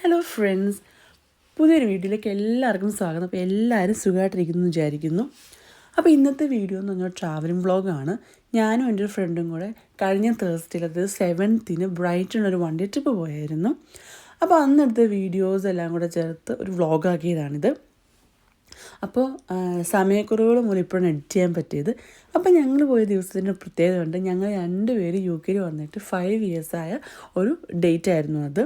Hello friends, പുതിയൊരു വീഡിയോയിലേക്ക് എല്ലാവർക്കും സ്വാഗതം. അപ്പോൾ എല്ലാവരും സുഖമായിട്ടിരിക്കുന്നു എന്ന് വിചാരിക്കുന്നു. അപ്പോൾ ഇന്നത്തെ വീഡിയോ എന്ന് പറഞ്ഞാൽ ട്രാവലിംഗ് വ്ളോഗാണ്. ഞാനും എൻ്റെ ഒരു ഫ്രണ്ടും കൂടെ കഴിഞ്ഞ തേഴ്സ്ഡേയിൽ, അത് 7th Brayton one day trip പോയായിരുന്നു. അപ്പോൾ അന്നെടുത്ത വീഡിയോസ് എല്ലാം കൂടെ ചേർത്ത് ഒരു വ്ളോഗാക്കിയതാണിത്. അപ്പോൾ സമയക്കുറവുകൾ മൂലം ഇപ്പോഴാണ് എഡിറ്റ് ചെയ്യാൻ പറ്റിയത്. അപ്പോൾ ഞങ്ങൾ പോയ ദിവസത്തിൻ്റെ പ്രത്യേകത ഉണ്ട്. ഞങ്ങൾ രണ്ടുപേരും UK വന്നിട്ട് 5 years ഒരു ഡേറ്റ് ആയിരുന്നു അത്.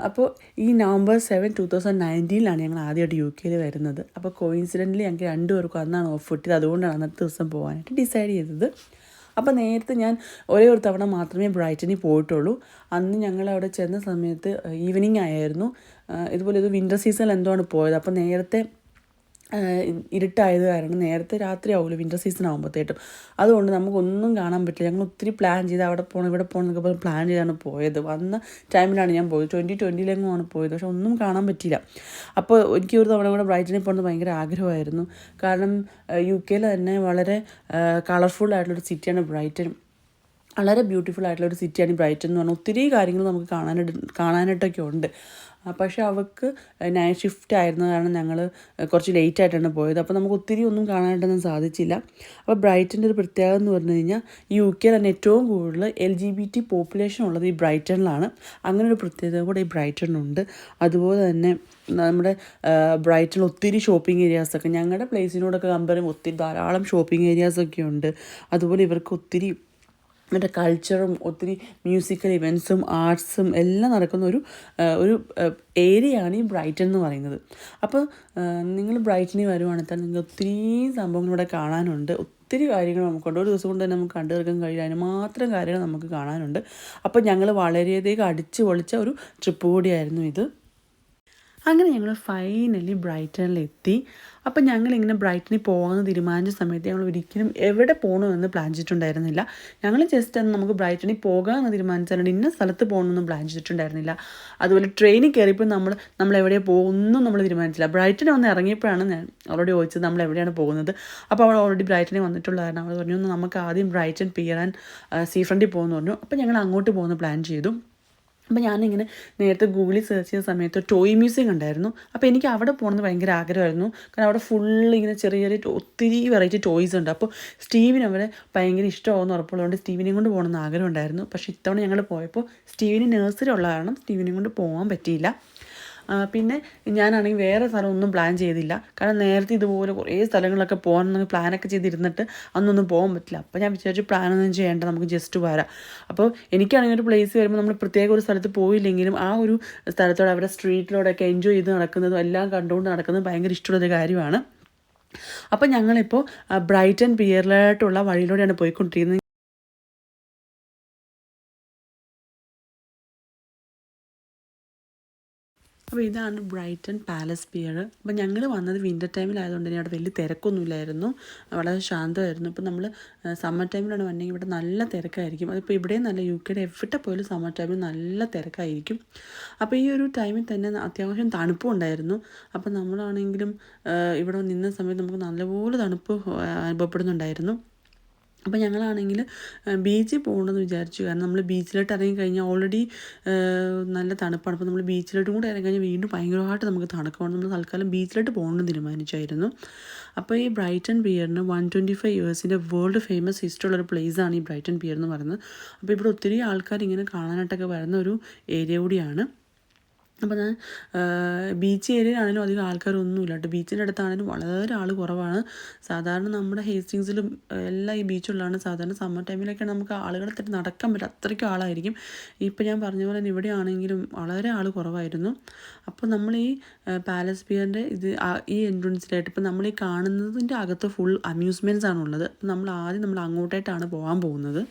അപ്പോൾ ഈ November 7, 2019 ഞങ്ങൾ ആദ്യമായിട്ട് UK വരുന്നത്. അപ്പോൾ കോയിൻസിഡൻ്റലി ഞങ്ങൾക്ക് രണ്ടുപേർക്കും അന്നാണ് ഓഫ് കിട്ടിയത്. അതുകൊണ്ടാണ് അന്നത്തെ ദിവസം പോകാനായിട്ട് ഡിസൈഡ് ചെയ്തത്. അപ്പോൾ നേരത്തെ ഞാൻ ഒരേ ഒരു തവണ മാത്രമേ ബ്രൈറ്റനിൽ പോയിട്ടുള്ളൂ. അന്ന് ഞങ്ങൾ അവിടെ ചെന്ന സമയത്ത് ഈവനിങ് ആയിരുന്നു. ഇതുപോലെ ഇത് വിൻ്റർ സീസണിൽ എന്തോണ് പോയത്. അപ്പോൾ നേരത്തെ ഇരുട്ടായത് കാരണം നേരത്തെ രാത്രി ആവുമല്ലോ വിൻ്റർ സീസൺ ആകുമ്പോഴത്തേട്ടും. അതുകൊണ്ട് നമുക്കൊന്നും കാണാൻ പറ്റില്ല. ഞങ്ങൾ ഒത്തിരി പ്ലാൻ ചെയ്ത് അവിടെ പോകണം ഇവിടെ പോകണം എന്നൊക്കെ പറഞ്ഞ് പ്ലാൻ ചെയ്താണ് പോയത്. വന്ന ടൈമിലാണ് ഞാൻ പോയത്. 2020 പോയത്. പക്ഷെ ഒന്നും കാണാൻ പറ്റിയില്ല. അപ്പോൾ എനിക്ക് ഒരു തവണ കൂടെ ബ്രൈറ്റനിൽ പോകുന്നത് ഭയങ്കര ആഗ്രഹമായിരുന്നു. കാരണം UK തന്നെ വളരെ കളർഫുൾ ആയിട്ടുള്ളൊരു സിറ്റിയാണ് ബ്രൈറ്റൻ. വളരെ ബ്യൂട്ടിഫുൾ ആയിട്ടുള്ളൊരു സിറ്റിയാണ് ഈ ബ്രൈറ്റൻ എന്ന് പറഞ്ഞാൽ. ഒത്തിരി കാര്യങ്ങൾ നമുക്ക് കാണാനായിട്ടൊക്കെ ഉണ്ട്. പക്ഷേ അവൾക്ക് നൈറ്റ് ഷിഫ്റ്റ് ആയിരുന്ന കാരണം ഞങ്ങൾ കുറച്ച് ലേറ്റ് ആയിട്ടാണ് പോയത്. അപ്പോൾ നമുക്ക് ഒത്തിരി ഒന്നും കാണാനായിട്ടൊന്നും സാധിച്ചില്ല. അപ്പോൾ ബ്രൈറ്റൻ്റെ ഒരു പ്രത്യേകത എന്ന് പറഞ്ഞു കഴിഞ്ഞാൽ UK തന്നെ ഏറ്റവും കൂടുതൽ LGBT പോപ്പുലേഷൻ ഉള്ളത് ഈ ബ്രൈറ്റണിലാണ്. അങ്ങനെ ഒരു പ്രത്യേകത കൂടെ ഈ ബ്രൈറ്റണിനുണ്ട്. അതുപോലെ തന്നെ നമ്മുടെ ബ്രൈറ്റണിൽ ഒത്തിരി ഷോപ്പിംഗ് ഏരിയാസൊക്കെ ഞങ്ങളുടെ പ്ലേസിനോടൊക്കെ കമ്പയർ ചെയ്യുമ്പോൾ ഒത്തിരി ധാരാളം ഷോപ്പിംഗ് ഏരിയാസൊക്കെ ഉണ്ട്. അതുപോലെ ഇവർക്ക് ഒത്തിരി മറ്റേ കൾച്ചറും ഒത്തിരി മ്യൂസിക്കൽ ഇവൻറ്റ്സും ആർട്സും എല്ലാം നടക്കുന്ന ഒരു ഏരിയയാണ് ഈ ബ്രൈറ്റൺ എന്ന് പറയുന്നത്. അപ്പോൾ നിങ്ങൾ ബ്രൈറ്റണിൽ വരുവാണെങ്കിൽ നിങ്ങൾക്ക് ഒത്തിരി സംഭവങ്ങളിവിടെ കാണാനുണ്ട്. ഒത്തിരി കാര്യങ്ങൾ നമുക്കുണ്ട്. ഒരു ദിവസം കൊണ്ട് തന്നെ നമുക്ക് കണ്ടു തീർക്കാൻ കഴിയില്ല. അതിന് മാത്രം കാര്യങ്ങൾ നമുക്ക് കാണാനുണ്ട്. അപ്പോൾ ഞങ്ങൾ വളരെയധികം അടിച്ചു പൊളിച്ച ഒരു ട്രിപ്പ് കൂടിയായിരുന്നു ഇത്. അങ്ങനെ ഞങ്ങൾ ഫൈനലി ബ്രൈറ്റണിലെത്തി. അപ്പം ഞങ്ങളിങ്ങനെ ബ്രൈറ്റണിൽ പോകാമെന്ന് തീരുമാനിച്ച സമയത്ത് ഞങ്ങൾ ഒരിക്കലും എവിടെ പോകണമെന്ന് പ്ലാൻ ചെയ്തിട്ടുണ്ടായിരുന്നില്ല. ഞങ്ങൾ ജസ്റ്റ് അന്ന് നമുക്ക് ബ്രൈറ്റണിൽ പോകാമെന്ന് തീരുമാനിച്ചാലും ഇന്ന സ്ഥലത്ത് പോകണമെന്നും പ്ലാൻ ചെയ്തിട്ടുണ്ടായിരുന്നില്ല. അതുപോലെ ട്രെയിനിൽ കയറിയപ്പോൾ നമ്മൾ എവിടെയാണ് പോകുന്നൊന്നും നമ്മൾ തീരുമാനിച്ചില്ല. ബ്രൈറ്റണിൽ വന്ന് ഇറങ്ങിയപ്പോഴാണ് ഞാൻ അവളോട് ചോദിച്ചത് നമ്മൾ എവിടെയാണ് പോകുന്നത്. അപ്പോൾ അവൾ ഓൾറെഡി ബ്രൈറ്റണിൽ വന്നിട്ടുള്ള കാരണം അവൾ പറഞ്ഞു നമുക്ക് ആദ്യം ബ്രൈറ്റൺ പിയർ ആൻഡ് സീ ഫ്രണ്ടിൽ പോകുമെന്ന് പറഞ്ഞു. അപ്പോൾ ഞങ്ങൾ അങ്ങോട്ട് പോകുന്ന പ്ലാൻ ചെയ്തു. അപ്പോൾ ഞാനിങ്ങനെ നേരത്തെ ഗൂഗിളിൽ സെർച്ച് ചെയ്ത സമയത്ത് ടോയ് മ്യൂസിയം കണ്ടായിരുന്നു. അപ്പോൾ എനിക്ക് അവിടെ പോകുന്നത് ഭയങ്കര ആഗ്രഹമായിരുന്നു. കാരണം അവിടെ ഫുള്ള് ഇങ്ങനെ ചെറിയ ചെറിയ ഒത്തിരി വെറൈറ്റി ടോയ്സ് ഉണ്ട്. അപ്പോൾ സ്റ്റീവിന് അവരെ ഭയങ്കര ഇഷ്ടമാകുമെന്ന് ഉറപ്പുള്ളതുകൊണ്ട് സ്റ്റീവിനെയും കൊണ്ട് പോകണമെന്ന് ആഗ്രഹം ഉണ്ടായിരുന്നു. പക്ഷേ ഇത്തവണ ഞങ്ങൾ പോയപ്പോൾ സ്റ്റീവിന് നഴ്സറി ഉള്ള കാരണം സ്റ്റീവിനെയും കൊണ്ട് പോകാൻ പറ്റിയില്ല. പിന്നെ ഞാനാണെങ്കിൽ വേറെ സ്ഥലമൊന്നും പ്ലാൻ ചെയ്തില്ല. കാരണം നേരത്തെ ഇതുപോലെ കുറേ സ്ഥലങ്ങളൊക്കെ പോകാമെന്ന് പ്ലാനൊക്കെ ചെയ്തിരുന്നിട്ട് അന്നൊന്നും പോകാൻ പറ്റില്ല. അപ്പോൾ ഞാൻ വിചാരിച്ചു പ്ലാനൊന്നും ചെയ്യേണ്ട, നമുക്ക് ജസ്റ്റ് വരാം. അപ്പോൾ എനിക്കാണെങ്കിൽ ഒരു പ്ലേസ് വരുമ്പോൾ നമ്മൾ പ്രത്യേക ഒരു സ്ഥലത്ത് പോയില്ലെങ്കിലും ആ ഒരു സ്ഥലത്തോടെ അവരുടെ സ്ട്രീറ്റിലൂടെയൊക്കെ എൻജോയ് ചെയ്ത് നടക്കുന്നതും എല്ലാം കണ്ടുകൊണ്ട് നടക്കുന്നതും ഭയങ്കര ഇഷ്ടമുള്ളൊരു കാര്യമാണ്. അപ്പോൾ ഞങ്ങളിപ്പോൾ ബ്രൈറ്റൺ പിയറിലോട്ടുള്ള വഴിയിലൂടെയാണ് പോയിക്കൊണ്ടിരിക്കുന്നത്. അപ്പോൾ ഇതാണ് ബ്രൈറ്റൺ പാലസ് പിയർ. അപ്പോൾ ഞങ്ങൾ വന്നത് വിൻ്റർ ടൈമിലായതുകൊണ്ട് തന്നെ അവിടെ വലിയ തിരക്കൊന്നുമില്ലായിരുന്നു, വളരെ ശാന്തമായിരുന്നു. ഇപ്പോൾ നമ്മൾ സമ്മർ ടൈമിലാണ് വന്നെങ്കിൽ ഇവിടെ നല്ല തിരക്കായിരിക്കും. അതിപ്പോൾ ഇവിടെയും നല്ല UK എവിടെ പോയാലും സമ്മർ ടൈമിൽ നല്ല തിരക്കായിരിക്കും. അപ്പോൾ ഈ ഒരു ടൈമിൽ തന്നെ അത്യാവശ്യം തണുപ്പും ഉണ്ടായിരുന്നു. അപ്പോൾ നമ്മളാണെങ്കിലും ഇവിടെ നിന്ന സമയത്ത് നമുക്ക് നല്ലപോലെ തണുപ്പ് അനുഭവപ്പെടുന്നുണ്ടായിരുന്നു. അപ്പോൾ ഞങ്ങളാണെങ്കിൽ ബീച്ചിൽ പോകണമെന്ന് വിചാരിച്ചു. കാരണം നമ്മൾ ബീച്ചിലോട്ട് ഇറങ്ങിക്കഴിഞ്ഞാൽ ഓൾറെഡി നല്ല തണുപ്പാണ്. അപ്പോൾ നമ്മൾ ബീച്ചിലോട്ടും കൂടെ ഇറങ്ങിക്കഴിഞ്ഞാൽ വീണ്ടും ഭയങ്കരമായിട്ട് നമുക്ക് തണുക്കുവാണ്. നമ്മൾ തൽക്കാലം ബീച്ചിലോട്ട് പോകണമെന്ന് തീരുമാനിച്ചായിരുന്നു. അപ്പോൾ ഈ ബ്രൈറ്റൺ പിയറിന് 125 years വേൾഡ് ഫേമസ് ഹിസ്റ്ററി ഉള്ളൊരു പ്ലേസാണ് ഈ ബ്രൈറ്റൺ പിയർ എന്ന് പറയുന്നത്. അപ്പോൾ ഇവിടെ ഒത്തിരി ആൾക്കാർ ഇങ്ങനെ കാണാനായിട്ടൊക്കെ വരുന്ന ഒരു ഏരിയ കൂടിയാണ്. അപ്പോൾ ഞാൻ ബീച്ച് ഏരിയയിലാണെങ്കിലും അധികം ആൾക്കാരൊന്നുമില്ല കേട്ടോ. ബീച്ചിൻ്റെ അടുത്താണെങ്കിലും വളരെ ആൾ കുറവാണ്. സാധാരണ നമ്മുടെ ഹേസ്റ്റിങ്സിലും എല്ലാം ഈ ബീച്ചുള്ളതാണ്. സാധാരണ സമ്മർ ടൈമിലൊക്കെ നമുക്ക് ആളുകളെ തന്നെ നടക്കാൻ പറ്റും, അത്രയ്ക്കും ആളായിരിക്കും. ഇപ്പോൾ ഞാൻ പറഞ്ഞ പോലെ തന്നെ ഇവിടെ ആണെങ്കിലും വളരെ ആൾ കുറവായിരുന്നു. അപ്പോൾ നമ്മൾ ഈ പാലസ് പിയറിൻ്റെ ഈ എൻട്രൻസിലായിട്ട് ഇപ്പോൾ നമ്മൾ ഈ കാണുന്നതിൻ്റെ അകത്ത് ഫുൾ അമ്യൂസ്മെൻറ്റ്സ് ആണുള്ളത്. അപ്പോൾ നമ്മൾ അങ്ങോട്ടായിട്ടാണ് പോകാൻ പോകുന്നത്.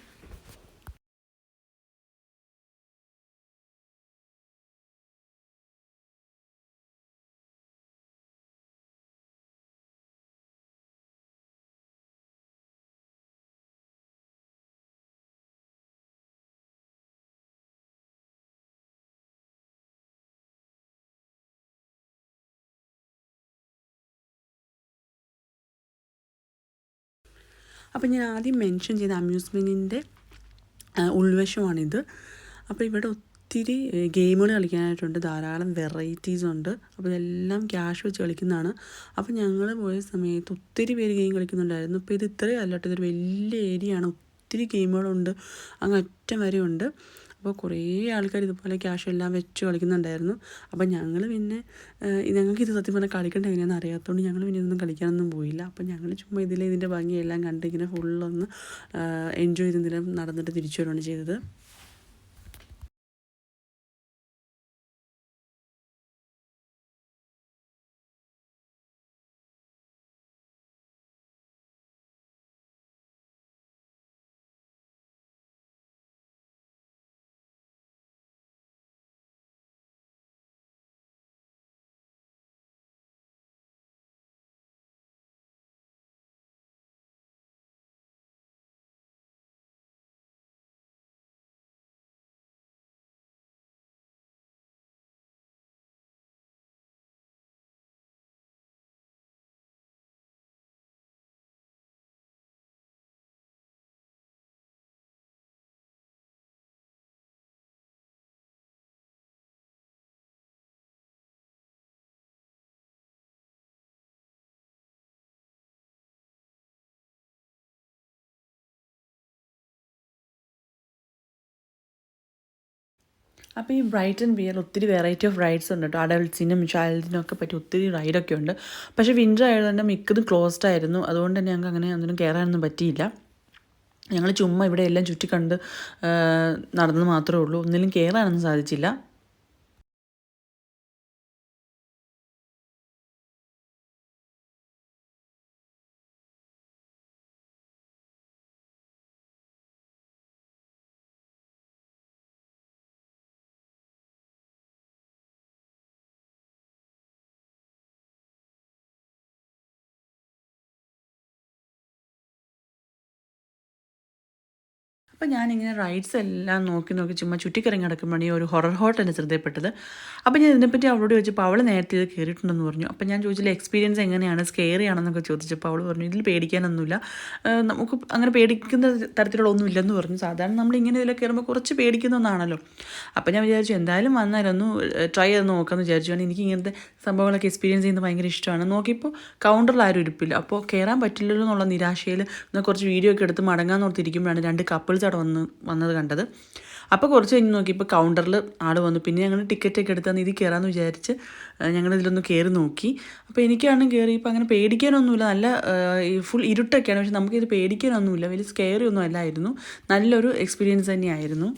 അപ്പോൾ ഞാൻ ആദ്യം മെൻഷൻ ചെയ്ത അമ്യൂസ്മെൻറ്റിൻ്റെ ഉൾവശമാണിത്. അപ്പോൾ ഇവിടെ ഒത്തിരി ഗെയിമുകൾ കളിക്കാനായിട്ടുണ്ട്, ധാരാളം വെറൈറ്റീസ് ഉണ്ട്. അപ്പോൾ ഇതെല്ലാം ക്യാഷ് വെച്ച് കളിക്കുന്നതാണ്. അപ്പോൾ ഞങ്ങൾ പോയ സമയത്ത് ഒത്തിരി പേര് ഗെയിം കളിക്കുന്നുണ്ടായിരുന്നു. ഇപ്പോൾ ഇത് ഇത്രയും അല്ലട്ടോ, ഇതൊരു വലിയ ഏരിയ ആണ്, ഒത്തിരി ഗെയിമുകളുണ്ട്, അങ്ങ് അറ്റം വരെ ഉണ്ട്. അപ്പോൾ കുറേ ആൾക്കാർ ഇതുപോലെ ക്യാഷ് എല്ലാം വെച്ച് കളിക്കുന്നുണ്ടായിരുന്നു. അപ്പോൾ ഞങ്ങൾ പിന്നെ ഞങ്ങൾക്ക് ഇത് സത്യം പറഞ്ഞാൽ കളിക്കേണ്ട എങ്ങനെയാണെന്ന് അറിയാത്തതുകൊണ്ട് ഞങ്ങൾ പിന്നെ ഇതൊന്നും കളിക്കാനൊന്നും പോയില്ല. അപ്പോൾ ഞങ്ങൾ ചുമ്മാ ഇതിൻ്റെ ഭംഗിയെല്ലാം കണ്ട് ഇങ്ങനെ ഫുള്ളൊന്ന് എൻജോയ് ചെയ്തെന്തെങ്കിലും നടന്നിട്ട് തിരിച്ചു വരുവാണ് ചെയ്തത്. അപ്പോൾ ഈ ബ്രൈറ്റൺ ബിയർ ഒത്തിരി വെറൈറ്റി ഓഫ് റൈഡ്സ് ഉണ്ട് കേട്ടോ. അഡൾട്ട്സിനും ചൈൽഡിനും ഒക്കെ പറ്റി ഒത്തിരി റൈഡൊക്കെ ഉണ്ട്. പക്ഷേ വിൻ്റർ ആയതുകൊണ്ട് മിക്കതും ക്ലോസ്ഡ് ആയിരുന്നു. അതുകൊണ്ട് തന്നെ ഞങ്ങൾക്ക് അങ്ങനെ ഒന്നിനും കയറാനൊന്നും പറ്റിയില്ല. ഞങ്ങൾ ചുമ്മാ ഇവിടെ എല്ലാം ചുറ്റിക്കണ്ട് നടന്നു മാത്രമേ ഉള്ളൂ, ഒന്നിലും കയറാനൊന്നും സാധിച്ചില്ല. അപ്പോൾ ഞാനിങ്ങനെ റൈഡ്സ് എല്ലാം നോക്കി ചുമ്മാ ചുറ്റിക്കറങ്ങി നടക്കുമ്പോഴാണ് ഈ ഒരു ഹൊറർ ഹോട്ടലിന് ശ്രദ്ധയപ്പെട്ടത്. അപ്പോൾ ഞാൻ ഇതിനെപ്പറ്റി അവളോട് ചോദിച്ചപ്പോൾ അവൾ നേരത്തെ ഇത് കയറിയിട്ടുണ്ടെന്ന് പറഞ്ഞു. അപ്പോൾ ഞാൻ ചോദിച്ചില്ല എക്സ്പീരിയൻസ് എങ്ങനെയാണ്, സ്കെയറി ആണെന്നൊക്കെ ചോദിച്ചപ്പോൾ അവൾ പറഞ്ഞു ഇതിൽ പേടിക്കാനൊന്നുമില്ല, നമുക്ക് അങ്ങനെ പേടിക്കുന്ന തരത്തിലുള്ള ഒന്നും ഇല്ലെന്ന് പറഞ്ഞു. സാധാരണ നമ്മൾ ഇങ്ങനെ ഇതിലൊക്കെ കയറുമ്പോൾ കുറച്ച് പേടിക്കുന്ന ഒന്നാണല്ലോ. അപ്പോൾ ഞാൻ വിചാരിച്ചു എന്തായാലും വന്നാലൊന്ന് ട്രൈ ചെയ്ത് നോക്കാമെന്ന് വിചാരിച്ചു. എനിക്ക് ഇങ്ങനത്തെ സംഭവങ്ങളൊക്കെ എക്സ്പീരിയൻസ് ചെയ്യുന്നത് ഭയങ്കര ഇഷ്ടമാണ്. നോക്കിയപ്പോൾ കൗണ്ടറിൽ ആരും ഇരിപ്പില്ല. അപ്പോൾ കയറാൻ പറ്റില്ലല്ലോ എന്നുള്ള നിരാശയിൽ കുറച്ച് വീഡിയോ ഒക്കെ എടുത്ത് മടങ്ങാൻ ഓർത്തിരിക്കുമ്പോഴാണ് 2 കപ്പിൾസ് അവിടെ വന്നത് കണ്ടത്. അപ്പോൾ കുറച്ച് കഴിഞ്ഞ് നോക്കിയപ്പോൾ കൗണ്ടറിൽ ആൾ വന്നു. പിന്നെ ഞങ്ങൾ ടിക്കറ്റൊക്കെ എടുത്താൽ ഇതിൽ കയറാമെന്ന് വിചാരിച്ച് ഞങ്ങളിതിലൊന്ന് കയറി നോക്കി. അപ്പോൾ എനിക്കാണ് കയറിയപ്പോൾ അങ്ങനെ പേടിക്കാനൊന്നുമില്ല, നല്ല ഫുൾ ഇരുട്ടൊക്കെയാണ്. പക്ഷെ നമുക്കിത് പേടിക്കാനൊന്നുമില്ല, വലിയ സ്കെയറി ഒന്നും അല്ലായിരുന്നു, നല്ലൊരു എക്സ്പീരിയൻസ് തന്നെയായിരുന്നു.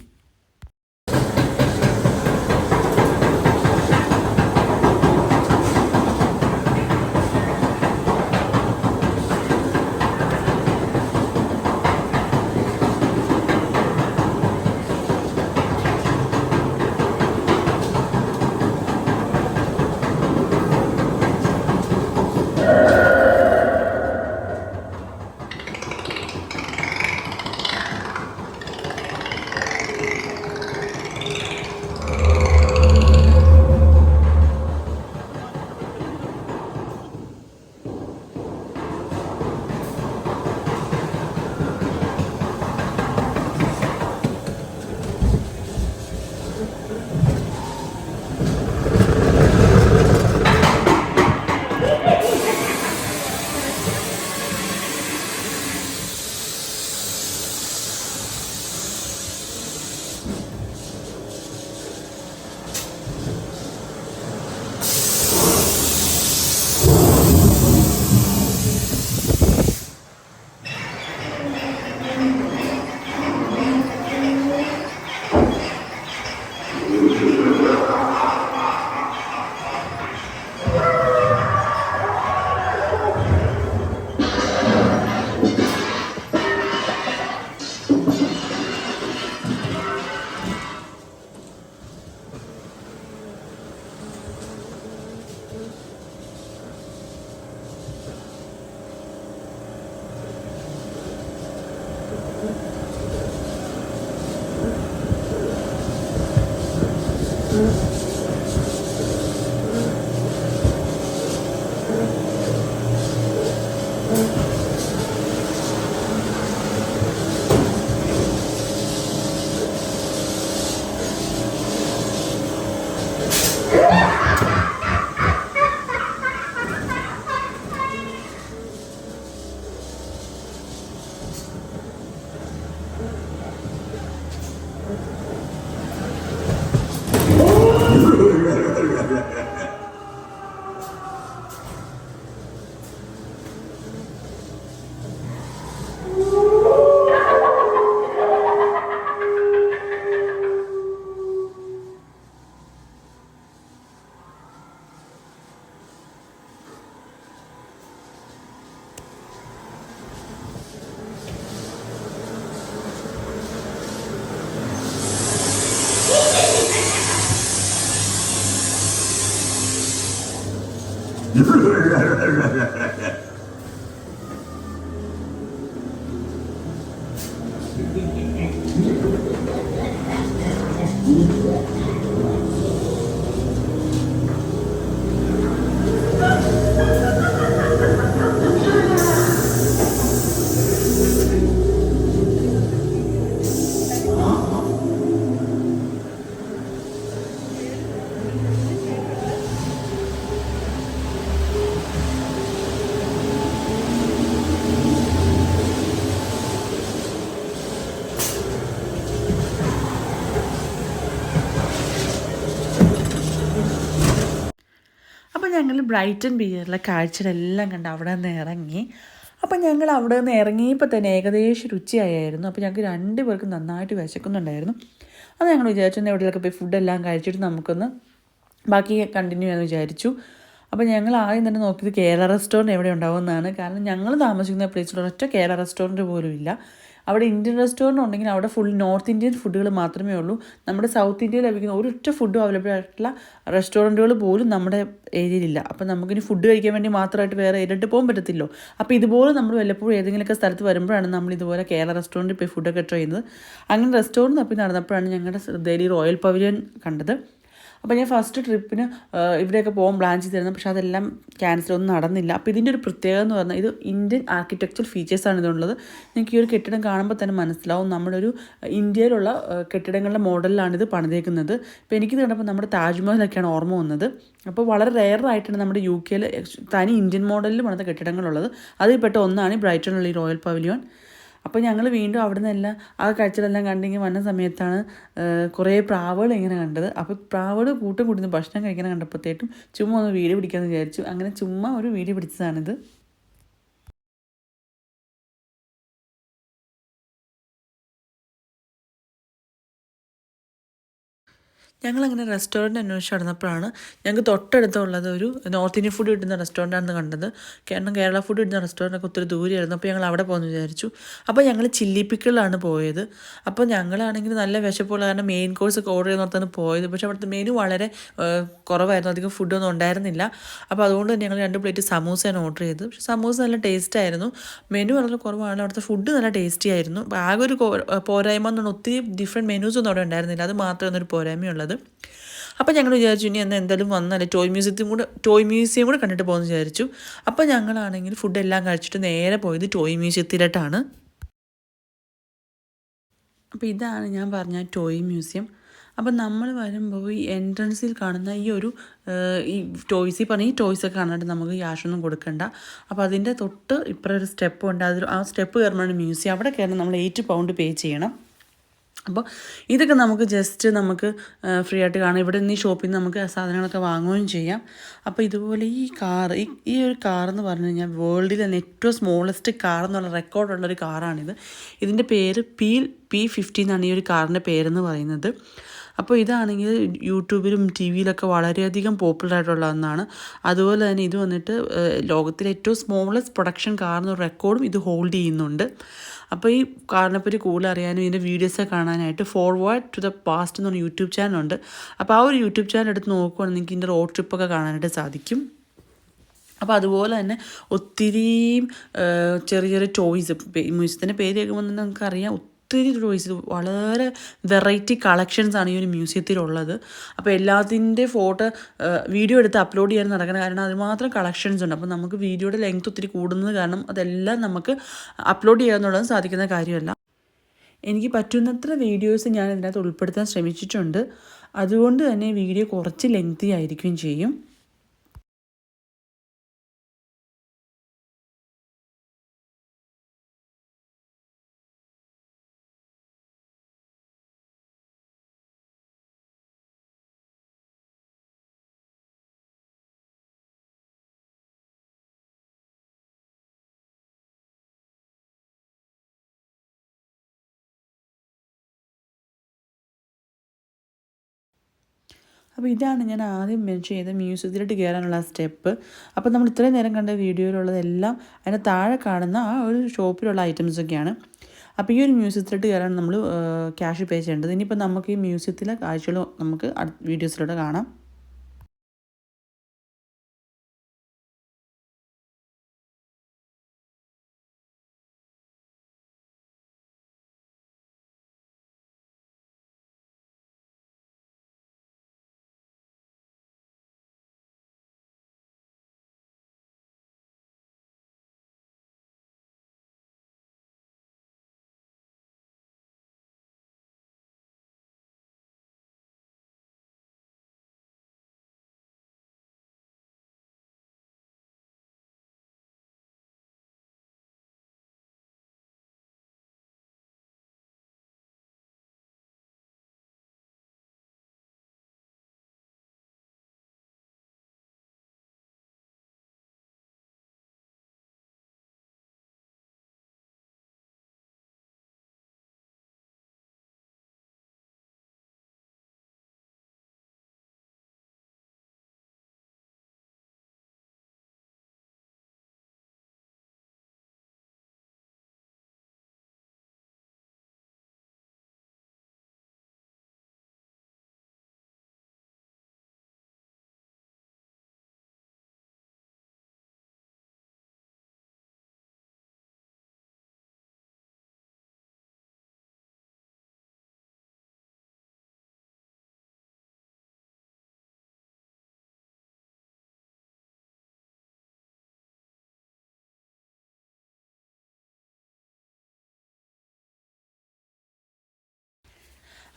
അപ്പോൾ ഞങ്ങൾ ബ്രൈറ്റൺ ബിയറിലെ കാഴ്ചകളെല്ലാം കണ്ട് അവിടെ നിന്ന് ഇറങ്ങി. അപ്പോൾ ഞങ്ങൾ അവിടെ നിന്ന് ഇറങ്ങിയപ്പോൾ തന്നെ ഏകദേശം ഉച്ചയായിരുന്നു. അപ്പോൾ ഞങ്ങൾക്ക് 2 പേർക്ക് നന്നായിട്ട് വിശക്കുന്നുണ്ടായിരുന്നു. അത് ഞങ്ങൾ വിചാരിച്ചു എവിടെയൊക്കെ പോയി ഫുഡെല്ലാം കഴിച്ചിട്ട് നമുക്കൊന്ന് ബാക്കി കണ്ടിന്യൂ ചെയ്യാമെന്ന് വിചാരിച്ചു. അപ്പോൾ ഞങ്ങൾ ആദ്യം തന്നെ നോക്കിയത് കേരള റെസ്റ്റോറൻറ്റ് എവിടെ ഉണ്ടാവുമെന്നാണ്. കാരണം ഞങ്ങൾ താമസിക്കുന്ന പ്ലേസിൽ ഒരൊറ്റ കേരള റെസ്റ്റോറൻറ്റ് പോലും ഇല്ല. അവിടെ ഇന്ത്യൻ റെസ്റ്റോറൻറ്റ് ഉണ്ടെങ്കിൽ അവിടെ ഫുൾ നോർത്ത് ഇന്ത്യൻ ഫുഡുകൾ മാത്രമേ ഉള്ളൂ. നമ്മുടെ സൗത്ത് ഇന്ത്യയിൽ ലഭിക്കുന്ന ഒരൊറ്റ ഫുഡും അവൈലബിൾ ആയിട്ടുള്ള റെസ്റ്റോറൻറ്റുകൾ പോലും നമ്മുടെ ഏരിയയിലില്ല. അപ്പോൾ നമുക്കിനി ഫുഡ് കഴിക്കാൻ വേണ്ടി മാത്രമായിട്ട് വേറെ ഏരിയയിട്ട് പോകാൻ പറ്റത്തില്ലോ. അപ്പോൾ ഇതുപോലെ നമ്മൾ വല്ലപ്പോഴും ഏതെങ്കിലുമൊക്കെ സ്ഥലത്ത് വരുമ്പോഴാണ് നമ്മൾ ഇതുപോലെ കേരള റെസ്റ്റോറൻറ്റിൽ പോയി ഫുഡൊക്കെ ട്രൈ ചെയ്യുന്നത്. അങ്ങനെ റെസ്റ്റോറൻറ്റ് തപ്പി നടന്നപ്പോഴാണ് ഞങ്ങളുടെ ഡൽഹി റോയൽ പവലിയൻ കണ്ടത്. അപ്പോൾ ഞാൻ ഫസ്റ്റ് ട്രിപ്പിന് ഇവിടെയൊക്കെ പോകാൻ പ്ലാൻ ചെയ്തിരുന്നു. പക്ഷേ അതെല്ലാം ക്യാൻസലൊന്നും നടന്നില്ല. അപ്പോൾ ഇതിൻ്റെ ഒരു പ്രത്യേകത എന്ന് പറഞ്ഞാൽ ഇത് ഇന്ത്യൻ ആർക്കിടെക്ചർ ഫീച്ചേഴ്സാണ് ഇതുള്ളത്. നിങ്ങൾക്ക് ഈ ഒരു കെട്ടിടം കാണുമ്പോൾ തന്നെ മനസ്സിലാവും നമ്മുടെ ഒരു ഇന്ത്യയിലുള്ള കെട്ടിടങ്ങളുടെ മോഡലിലാണിത് പണിതേക്കുന്നത്. ഇപ്പോൾ എനിക്കിത് കണ്ടപ്പോൾ നമ്മുടെ താജ്മഹലൊക്കെയാണ് ഓർമ്മ വന്നത്. അപ്പോൾ വളരെ റെയറായിട്ടാണ് നമ്മുടെ UK തനി ഇന്ത്യൻ മോഡലിൽ പണിത കെട്ടിടങ്ങളുള്ളത്. അതിൽപ്പെട്ട ഒന്നാണ് ബ്രൈറ്റണിലുള്ള ഈ റോയൽ പവലിയോൺ. അപ്പോൾ ഞങ്ങൾ വീണ്ടും അവിടെ നിന്നെല്ലാം ആ കാഴ്ചകളെല്ലാം കണ്ടെങ്കിൽ വന്ന സമയത്താണ് കുറേ പ്രാവുകൾ ഇങ്ങനെ കണ്ടത്. അപ്പോൾ പ്രാവുകൾ കൂട്ടം കൂട്ടുന്ന ഭക്ഷണം കഴിക്കാൻ കണ്ടപ്പോഴത്തേക്കും ചുമ്മാ ഒന്ന് വീഡിയോ പിടിക്കാമെന്ന് വിചാരിച്ചു. അങ്ങനെ ചുമ്മാ ഒരു വീഡിയോ പിടിച്ചതാണിത്. ഞങ്ങളങ്ങനെ റെസ്റ്റോറൻറ്റ് അന്വേഷിച്ച് നടന്നപ്പോഴാണ് ഞങ്ങൾക്ക് തൊട്ടടുത്തുള്ളത് ഒരു നോർത്ത് ഇന്ത്യൻ ഫുഡ് കിട്ടുന്ന റെസ്റ്റോറൻറ്റാണെന്ന് കണ്ടത്. കാരണം കേരള ഫുഡ് കിട്ടുന്ന റെസ്റ്റോറൻറ്റൊക്കെ ഒത്തിരി ദൂരെയായിരുന്നു. അപ്പോൾ ഞങ്ങൾ അവിടെ പോകുമെന്ന് വിചാരിച്ചു. അപ്പോൾ ഞങ്ങൾ ചില്ലി പിക്കിളിലാണ് പോയത്. അപ്പോൾ ഞങ്ങളാണെങ്കിൽ നല്ല വിശപ്പുള്ള കാരണം മെയിൻ കോഴ്സൊക്കെ ഓർഡർ ചെയ്ത് ഓർത്താണ് പോയത്. പക്ഷേ അവിടുത്തെ മെനു വളരെ കുറവായിരുന്നു, അധികം ഫുഡൊന്നും ഉണ്ടായിരുന്നില്ല. അപ്പോൾ അതുകൊണ്ട് തന്നെ ഞങ്ങൾ 2 പ്ലേറ്റ് സമൂസയാണ് ഓർഡർ ചെയ്തത്. പക്ഷേ സമൂസ നല്ല ടേസ്റ്റായിരുന്നു. മെനു വളരെ കുറവാണ്, അവിടുത്തെ ഫുഡ് നല്ല ടേസ്റ്റി ആയിരുന്നു. അപ്പോൾ ആകെ ഒരു പോരായ്മ എന്ന് പറഞ്ഞാൽ ഒത്തിരി ഡിഫറെൻറ്റ് മെനൂസൊന്നും അവിടെ ഉണ്ടായിരുന്നില്ല. അത് മാത്രമേ ഒരു പോരായ്മയുള്ളത്. അപ്പോൾ ഞങ്ങൾ വിചാരിച്ചു ഇനി എന്തായാലും വന്നാലേ ടോയ് മ്യൂസിയം കൂടെ കണ്ടിട്ട് പോകുമെന്ന് വിചാരിച്ചു. അപ്പോൾ ഞങ്ങളാണെങ്കിൽ ഫുഡെല്ലാം കഴിച്ചിട്ട് നേരെ പോയത് ടോയ് മ്യൂസിയത്തിലോട്ടാണ്. അപ്പോൾ ഇതാണ് ഞാൻ പറഞ്ഞ ടോയ് മ്യൂസിയം. അപ്പം നമ്മൾ വരുമ്പോൾ ഈ എൻട്രൻസിൽ കാണുന്ന ഈ ടോയ്സ്, ഈ ടോയ്സൊക്കെ കാണാനായിട്ട് നമുക്ക് ക്യാഷൊന്നും കൊടുക്കണ്ട. അപ്പോൾ അതിൻ്റെ തൊട്ട് ഇപ്പുറം ഒരു സ്റ്റെപ്പ് ഉണ്ട്. ആ സ്റ്റെപ്പ് കയറുമ്പോഴാണ് മ്യൂസിയം. അവിടെ കയറുന്ന നമ്മൾ 8 പൗണ്ട് പേ ചെയ്യണം. അപ്പോൾ ഇതൊക്കെ നമുക്ക് ഫ്രീ ആയിട്ട് കാണാം. ഇവിടെ നിന്ന് ഈ ഷോപ്പിൽ നിന്ന് നമുക്ക് സാധനങ്ങളൊക്കെ വാങ്ങുകയും ചെയ്യാം. അപ്പോൾ ഇതുപോലെ ഈ ഒരു കാറെന്ന് പറഞ്ഞു കഴിഞ്ഞാൽ വേൾഡിൽ തന്നെ ഏറ്റവും സ്മോളസ്റ്റ് കാർ എന്നുള്ള റെക്കോർഡുള്ളൊരു കാറാണിത്. ഇതിൻ്റെ പേര് P50 എന്നാണ് ഈ ഒരു കാറിൻ്റെ പേരെന്ന് പറയുന്നത്. അപ്പോൾ ഇതാണെങ്കിൽ യൂട്യൂബിലും TV-യിലൊക്കെ വളരെയധികം പോപ്പുലർ ആയിട്ടുള്ള ഒന്നാണ്. അതുപോലെ തന്നെ ഇത് വന്നിട്ട് ലോകത്തിലെ ഏറ്റവും സ്മോളസ്റ്റ് പ്രൊഡക്ഷൻ കാർ എന്നൊരു റെക്കോർഡും ഇത് ഹോൾഡ് ചെയ്യുന്നുണ്ട്. അപ്പോൾ ഈ കാറിനെപ്പറ്റി കൂടുതൽ അറിയാനും ഇതിൻ്റെ വീഡിയോസൊക്കെ കാണാനായിട്ട് ഫോർവേഡ് ടു ദ പാസ്റ്റ് എന്ന് പറഞ്ഞ യൂട്യൂബ് ചാനലുണ്ട്. അപ്പോൾ ആ ഒരു യൂട്യൂബ് ചാനൽ എടുത്ത് നോക്കുവാണെങ്കിൽ നിങ്ങൾക്ക് ഇതിൻ്റെ റോഡ് ട്രിപ്പൊക്കെ കാണാനായിട്ട് സാധിക്കും. അപ്പോൾ അതുപോലെ തന്നെ ഒത്തിരിയും ചെറിയ ചെറിയ ടോയ്സ്, മ്യൂസിയത്തിൻ്റെ പേര് കേൾക്കുമ്പോൾ തന്നെ നമുക്കറിയാം ഒത്തിരി ടോയ്സ്, വളരെ വെറൈറ്റി കളക്ഷൻസാണ് ഈ ഒരു മ്യൂസിയത്തിലുള്ളത്. അപ്പോൾ എല്ലാത്തിൻ്റെ വീഡിയോ എടുത്ത് അപ്ലോഡ് ചെയ്യാൻ നടക്കുന്ന കാരണം അതുമാത്രം കളക്ഷൻസ് ഉണ്ട്. അപ്പോൾ നമുക്ക് വീഡിയോയുടെ ലെങ്ത് ഒത്തിരി കൂടുന്നത് കാരണം അതെല്ലാം നമുക്ക് അപ്ലോഡ് ചെയ്യാന്നുള്ളത് സാധിക്കുന്ന കാര്യമല്ല. എനിക്ക് പറ്റുന്നത്ര വീഡിയോസ് ഞാൻ ഇതിനകത്ത് ഉൾപ്പെടുത്താൻ ശ്രമിച്ചിട്ടുണ്ട്. അതുകൊണ്ട് തന്നെ വീഡിയോ കുറച്ച് ലെങ്തി ആയിരിക്കുകയും ചെയ്യും. അപ്പോൾ ഇതാണ് ഞാൻ ആദ്യം മെൻഷൻ ചെയ്ത മ്യൂസിയത്തിലോട്ട് കയറാനുള്ള സ്റ്റെപ്പ്. അപ്പോൾ നമ്മൾ ഇത്രയും നേരം കണ്ട വീഡിയോയിലുള്ളതെല്ലാം അതിന് താഴെ കാണുന്ന ആ ഒരു ഷോപ്പിലുള്ള ഐറ്റംസൊക്കെയാണ്. അപ്പോൾ ഈ ഒരു മ്യൂസിയത്തിലോട്ട് കയറാൻ നമ്മൾ ക്യാഷ് പേ ചെയ്യേണ്ടത്. ഇനിയിപ്പോൾ നമുക്ക് ഈ മ്യൂസിയത്തിലെ കാഴ്ചകൾ നമുക്ക് വീഡിയോസിലൂടെ കാണാം.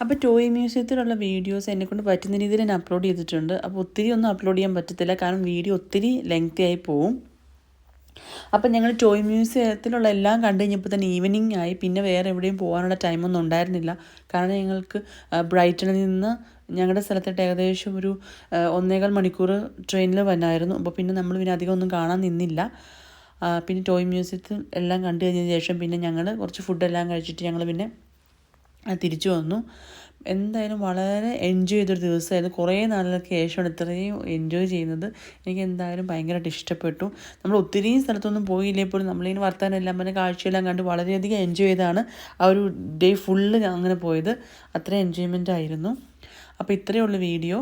അപ്പോൾ ടോയ് മ്യൂസിയത്തിലുള്ള വീഡിയോസ് എന്നെക്കൊണ്ട് പറ്റുന്ന രീതിയിൽ ഞാൻ അപ്ലോഡ് ചെയ്തിട്ടുണ്ട്. അപ്പോൾ ഒത്തിരി ഒന്നും അപ്ലോഡ് ചെയ്യാൻ പറ്റത്തില്ല, കാരണം വീഡിയോ ഒത്തിരി ലെങ്തി ആയി പോവും. അപ്പം ഞങ്ങൾ ടോയ് മ്യൂസിയത്തിലുള്ള എല്ലാം കണ്ടു കഴിഞ്ഞപ്പോൾ തന്നെ ഈവനിങ് ആയി. പിന്നെ വേറെ എവിടെയും പോകാനുള്ള ടൈമൊന്നും ഉണ്ടായിരുന്നില്ല. കാരണം ഞങ്ങൾക്ക് ബ്രൈറ്റണിൽ നിന്ന് ഞങ്ങളുടെ സ്ഥലത്തോട്ട് ഏകദേശം ഒരു 1.25 മണിക്കൂർ ട്രെയിനിൽ വന്നായിരുന്നു. അപ്പോൾ പിന്നെ നമ്മൾ പിന്നെ അധികം ഒന്നും കാണാൻ നിന്നില്ല. പിന്നെ ടോയ് മ്യൂസിയത്തിൽ എല്ലാം കണ്ടു കഴിഞ്ഞതിന് ശേഷം പിന്നെ ഞങ്ങൾ കുറച്ച് ഫുഡെല്ലാം കഴിച്ചിട്ട് ഞങ്ങൾ പിന്നെ തിരിച്ചു വന്നു. എന്തായാലും വളരെ എൻജോയ് ചെയ്തൊരു ദിവസമായിരുന്നു. കുറേ നാളുകൾക്ക് ശേഷമാണ് ഇത്രയും എൻജോയ് ചെയ്യുന്നത്. എനിക്ക് എന്തായാലും ഭയങ്കരമായിട്ട് ഇഷ്ടപ്പെട്ടു. നമ്മൾ ഒത്തിരി സ്ഥലത്തൊന്നും പോയില്ലേ പോലും നമ്മളിങ്ങനെ വർത്താനം എല്ലാം പറഞ്ഞ കാഴ്ചയെല്ലാം കണ്ട് വളരെയധികം എൻജോയ് ചെയ്താണ് ആ ഒരു ഡേ ഫുള്ള് അങ്ങനെ പോയത്. അത്രയും എൻജോയ്മെൻ്റ് ആയിരുന്നു. അപ്പോൾ ഇത്രയേ ഉള്ളൂ വീഡിയോ.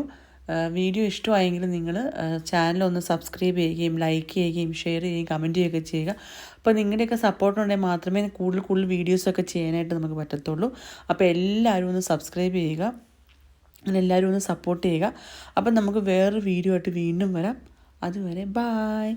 വീഡിയോ ഇഷ്ടമായെങ്കിൽ നിങ്ങൾ ചാനലൊന്ന് സബ്സ്ക്രൈബ് ചെയ്യുകയും ലൈക്ക് ചെയ്യുകയും ഷെയർ ചെയ്യുകയും കമൻറ്റ് ചെയ്യുകയൊക്കെ ചെയ്യുക. അപ്പോൾ നിങ്ങളുടെയൊക്കെ സപ്പോർട്ട് ഉണ്ടെങ്കിൽ മാത്രമേ കൂടുതൽ വീഡിയോസൊക്കെ ചെയ്യാനായിട്ട് നമുക്ക് പറ്റത്തുള്ളൂ. അപ്പോൾ എല്ലാവരും ഒന്ന് സബ്സ്ക്രൈബ് ചെയ്യുക, അങ്ങനെ എല്ലാവരും ഒന്ന് സപ്പോർട്ട് ചെയ്യുക. അപ്പം നമുക്ക് വേറൊരു വീഡിയോ ആയിട്ട് വീണ്ടും വരാം. അതുവരെ ബായ്.